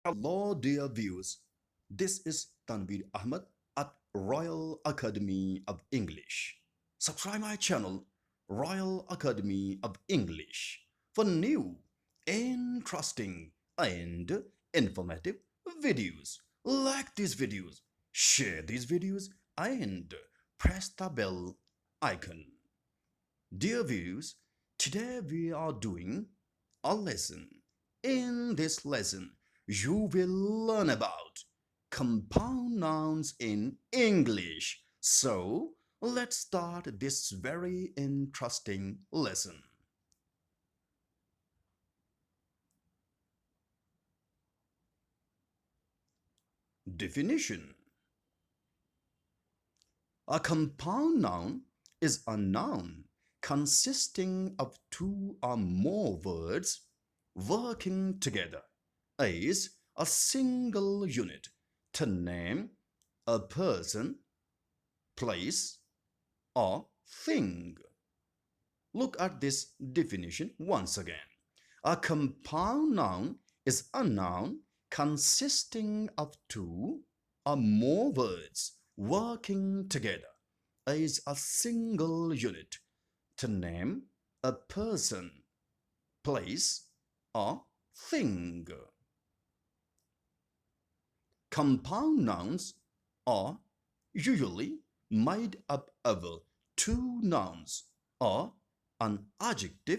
Hello, dear viewers. This is Tanvir Ahmed at Royal Academy of English. Subscribe my channel, Royal Academy of English, for new, interesting, and informative videos. Like these videos, share these videos, and press the bell icon. Dear viewers, today we are doing a lesson. In this lesson, you will learn about compound nouns in English. So, let's start this very interesting lesson. Definition. A compound noun is a noun consisting of two or more words working together as a single unit to name a person, place, or thing. Look at this definition once again. A compound noun is a noun consisting of two or more words working together as a single unit to name a person, place, or thing. Compound nouns are usually made up of two nouns or an adjective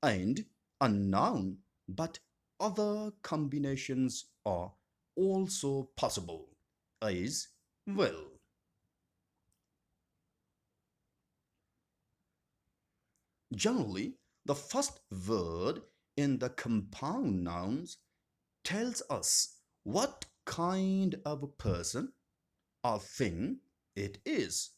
and a noun, but other combinations are also possible as well. Generally, the first word in the compound nouns tells us what kind of a person or thing it is,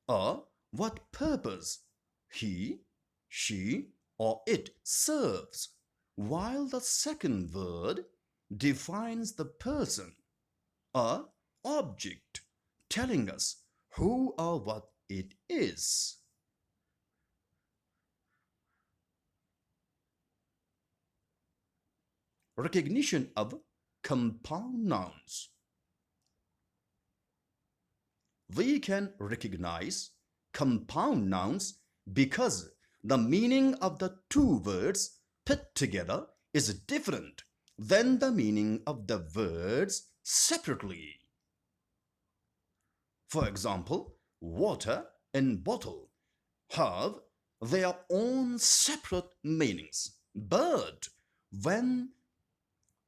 or what purpose he, she, or it serves, while the second word defines the person or object, telling us who or what it is. Recognition of compound nouns. We can recognize compound nouns because the meaning of the two words put together is different than the meaning of the words separately. For example, water and bottle have their own separate meanings, but when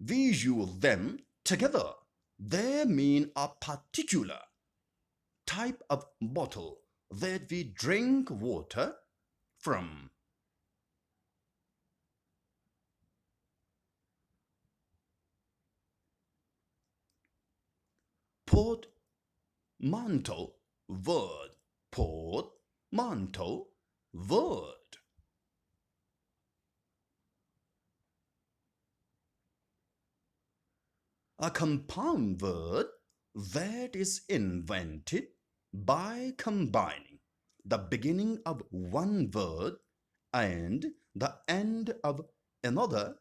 we use them together, they mean a particular type of bottle that we drink water from. Portmanteau word. Portmanteau word. A compound word that is invented by combining the beginning of one word and the end of another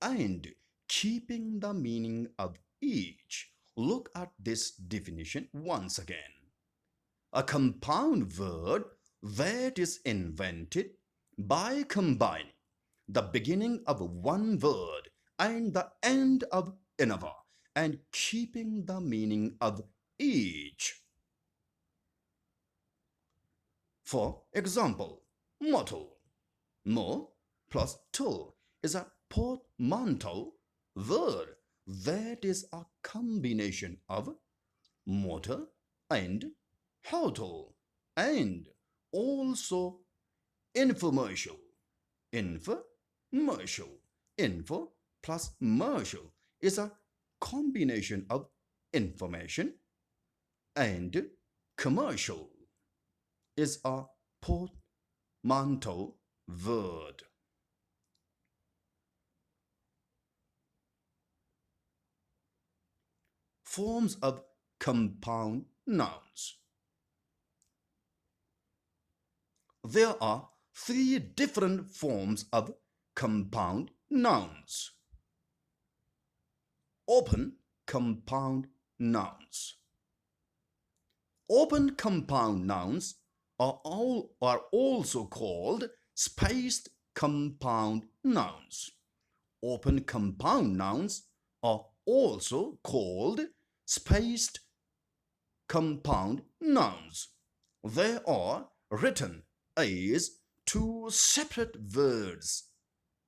and keeping the meaning of each. Look at this definition once again. A compound word that is invented by combining the beginning of one word and the end of another and keeping the meaning of each. For example, mottle. Mo plus tool is a portmanteau word that is a combination of motor and hotel and also infomercial. Infomercial. Info plus mercial is a combination of information and commercial is a portmanteau word. Forms of compound nouns. There are three different forms of compound nouns. Open compound nouns. Open compound nouns are also called spaced compound nouns. Open compound nouns are also called spaced compound nouns. They are written as two separate words,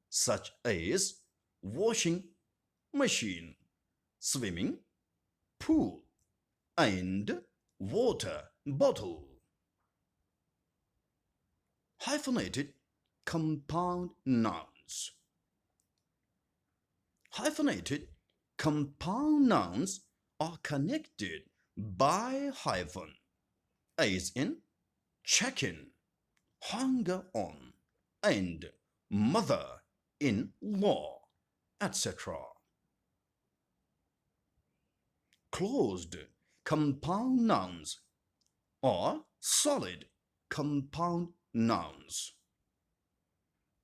such as washing machine, swimming pool, and water bottle. Hyphenated compound nouns. Hyphenated compound nouns are connected by hyphen, as in chicken, hunger on, and mother in law, etc. Closed compound nouns or solid compound nouns.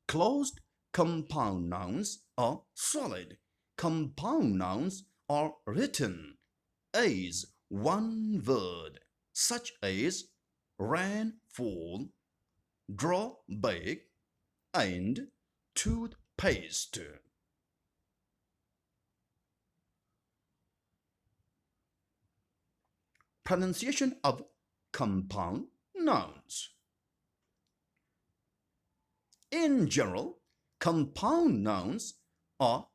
Closed compound nouns or solid compound nouns are written as one word, such as ran, fall, draw, bake, and toothpaste. Pronunciation of compound nouns. In general, compound nouns are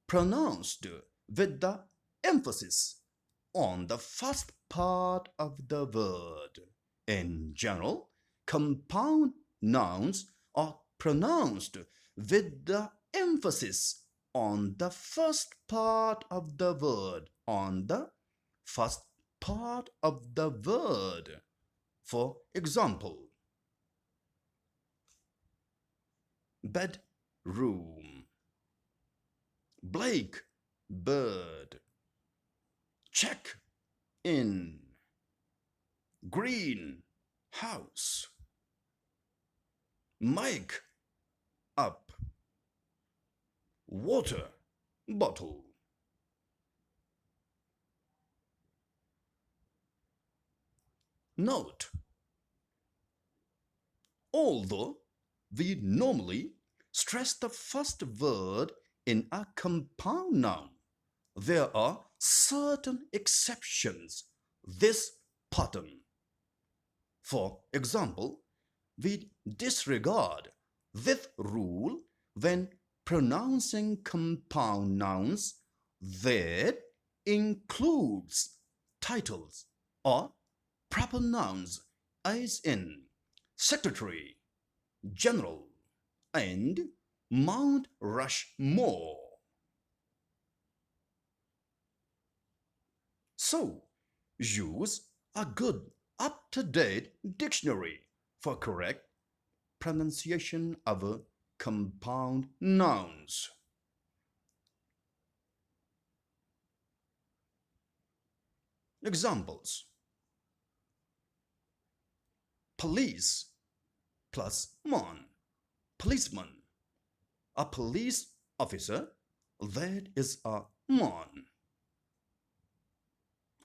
pronounced with the emphasis on the first part of the word. In general, compound nouns are pronounced with the emphasis on the first part of the word. On the first part of the word. For example, bedroom, Blake bird, check in, green house, make up, water bottle. Note: although we normally stress the first word in a compound noun, there are certain exceptions this pattern. For example, we disregard this rule when pronouncing compound nouns that includes titles or proper nouns, as in secretary, general, and Mount Rushmore. So, use a good up-to-date dictionary for correct pronunciation of compound nouns. Examples: police plus mon, policeman. A police officer, that is a mon.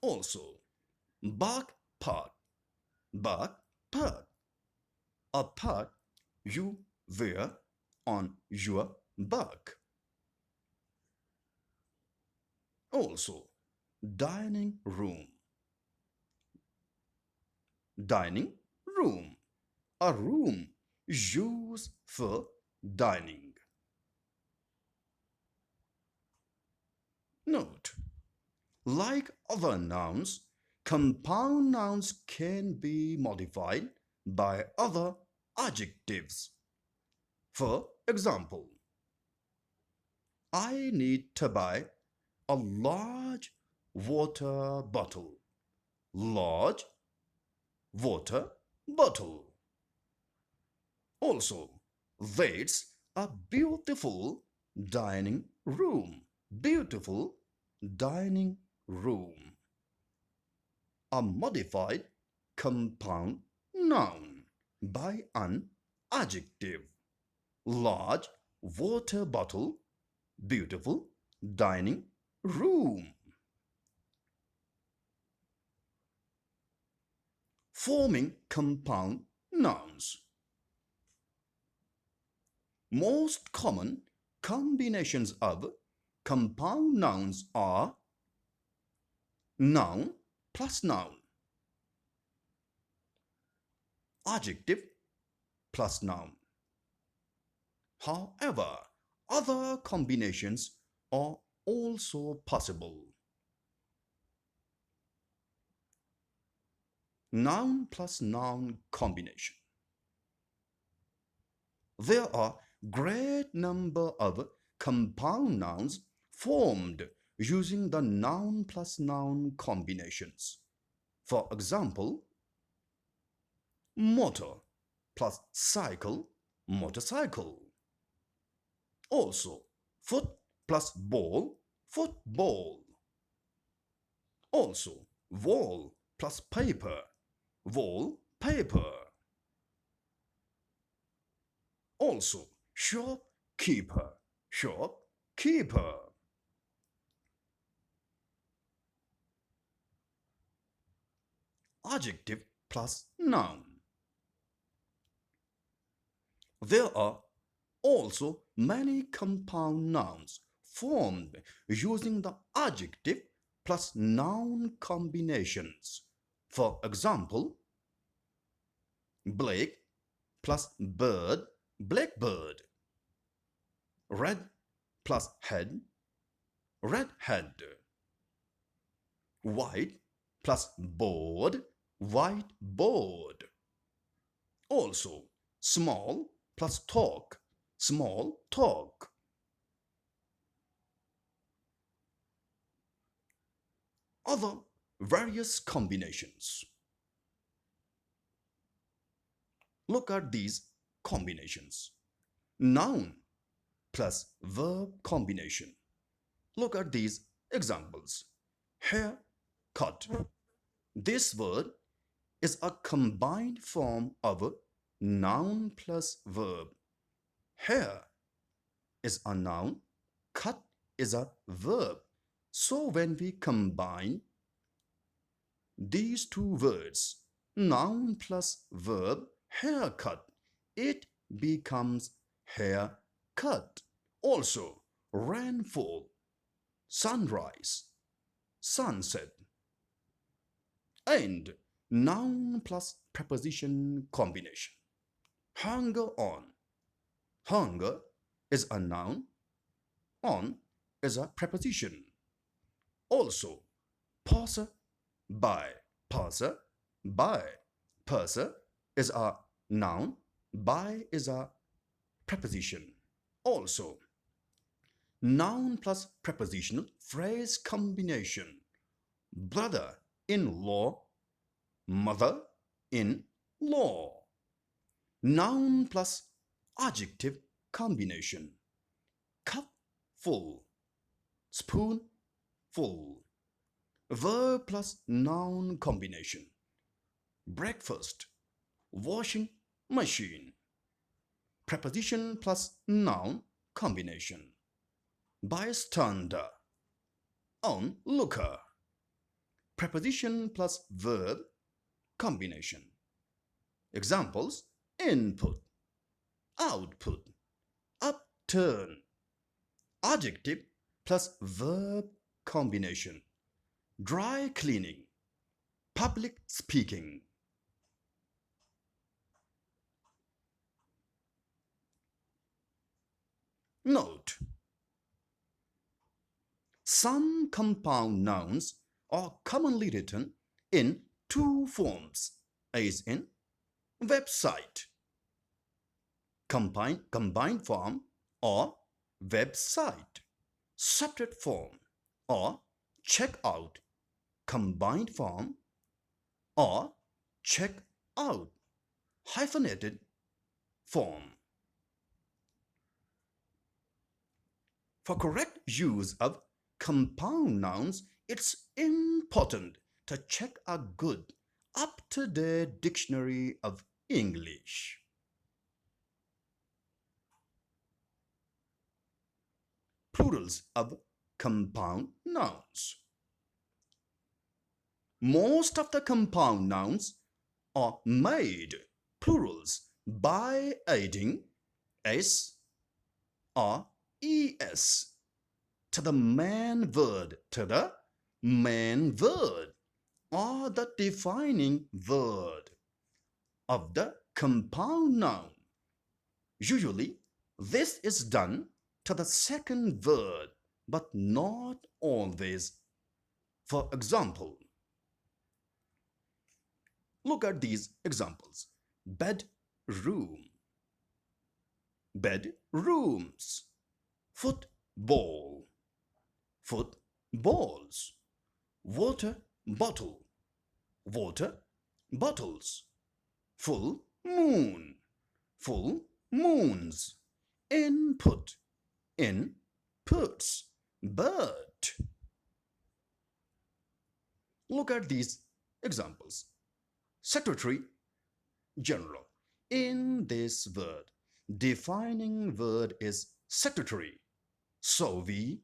Also, back part, a part you wear on your back. Also, dining room, a room used for dining. Note: like other nouns, compound nouns can be modified by other adjectives. For example, I need to buy a large water bottle. Large water bottle. Also, that's a beautiful dining room. Beautiful dining room. A modified compound noun by an adjective. Large water bottle, beautiful dining room. Forming compound nouns. Most common combinations of compound nouns are noun plus noun, adjective plus noun. However, other combinations are also possible. Noun plus noun combination. There are great number of compound nouns formed using the noun plus noun combinations. For example, motor plus cycle, motorcycle. Also, foot plus ball, football. Also, wall plus paper, wallpaper. Also, shopkeeper, shopkeeper. Adjective plus noun. There are also many compound nouns formed using the adjective plus noun combinations. For example, black plus bird, blackbird. Red plus head, redhead. White plus board, whiteboard. Also, small plus talk, small talk. Other various combinations. Look at these combinations. Noun plus verb combination. Look at these examples. Hair cut. This word is a combined form of noun plus verb. Hair is a noun, cut is a verb. So when we combine these two words, noun plus verb, haircut, it becomes haircut. Also, rainfall, sunrise, sunset. And noun plus preposition combination. Hunger on. Hunger is a noun, on is a preposition. Also, passer by, passer by. Passer is a noun, by is a preposition. Also, noun plus prepositional phrase combination. Brother-in-law, mother-in-law. Noun plus adjective combination. Cup full, spoon full. Verb plus noun combination. Breakfast, washing machine. Preposition plus noun combination. Bystander, onlooker. Preposition plus verb combination. Examples: input, output, upturn. Adjective plus verb combination. Dry cleaning, public speaking. Note: some compound nouns are commonly written in two forms, as in website, combined form, or website, separate form, or check out, combined form, or check out, hyphenated form. For correct use of compound nouns, it's important to check a good, up-to-date dictionary of English. Plurals of compound nouns. Most of the compound nouns are made plurals by adding s or es to the main word or the defining word of the compound noun. Usually, this is done to the second word, but not always. For example, look at these examples. Bedroom, bedrooms, football, footballs, water bottle, water bottles, full moon, full moons, input, inputs, bird. Look at these examples. Secretary, general. In this word, defining word is secretary. So we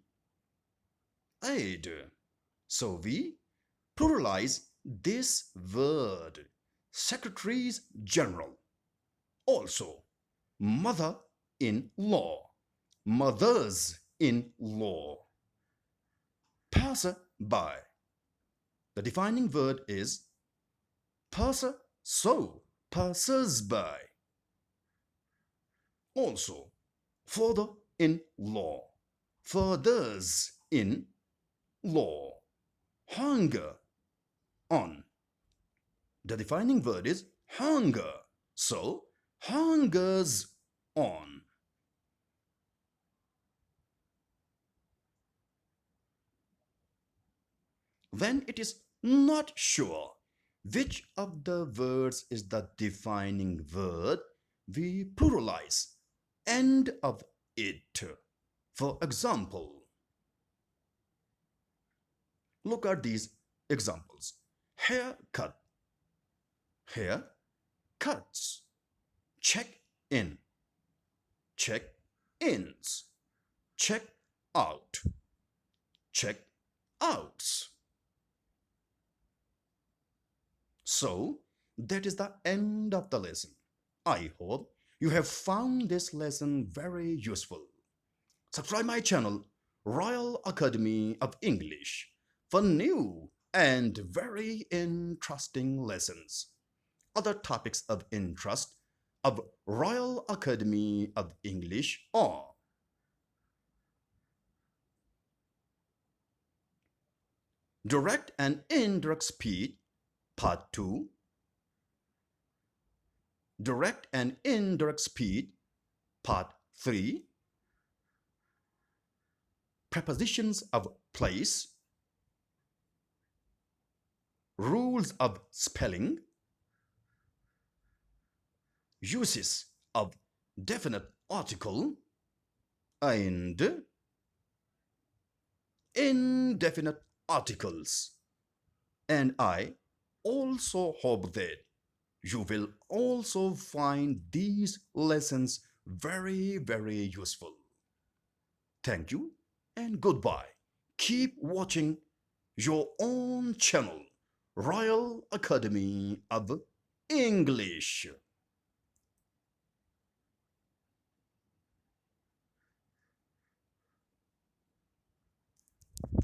add. So we pluralize this word, secretaries general. Also, mother-in-law, mothers-in-law. Passer-by. The defining word is passer, so passers-by. Also, father-in-law, fathers-in-law. Hunger on. The defining word is hunger, so hungers on. When it is not sure which of the words is the defining word, we pluralize end of it. For example, look at these examples. Haircut, hair cuts. Check in, check ins. Check out, check outs. So that is the end of the lesson. I hope you have found this lesson very useful. Subscribe my channel, Royal Academy of English, for new and very interesting lessons. Other topics of interest of Royal Academy of English are direct and indirect speech, part 2, direct and indirect speech, part 3, prepositions of place, rules of spelling, uses of definite article and indefinite articles. And I also hope that you will also find these lessons very, very useful. Thank you and goodbye. Keep watching your own channel, Royal Academy of English.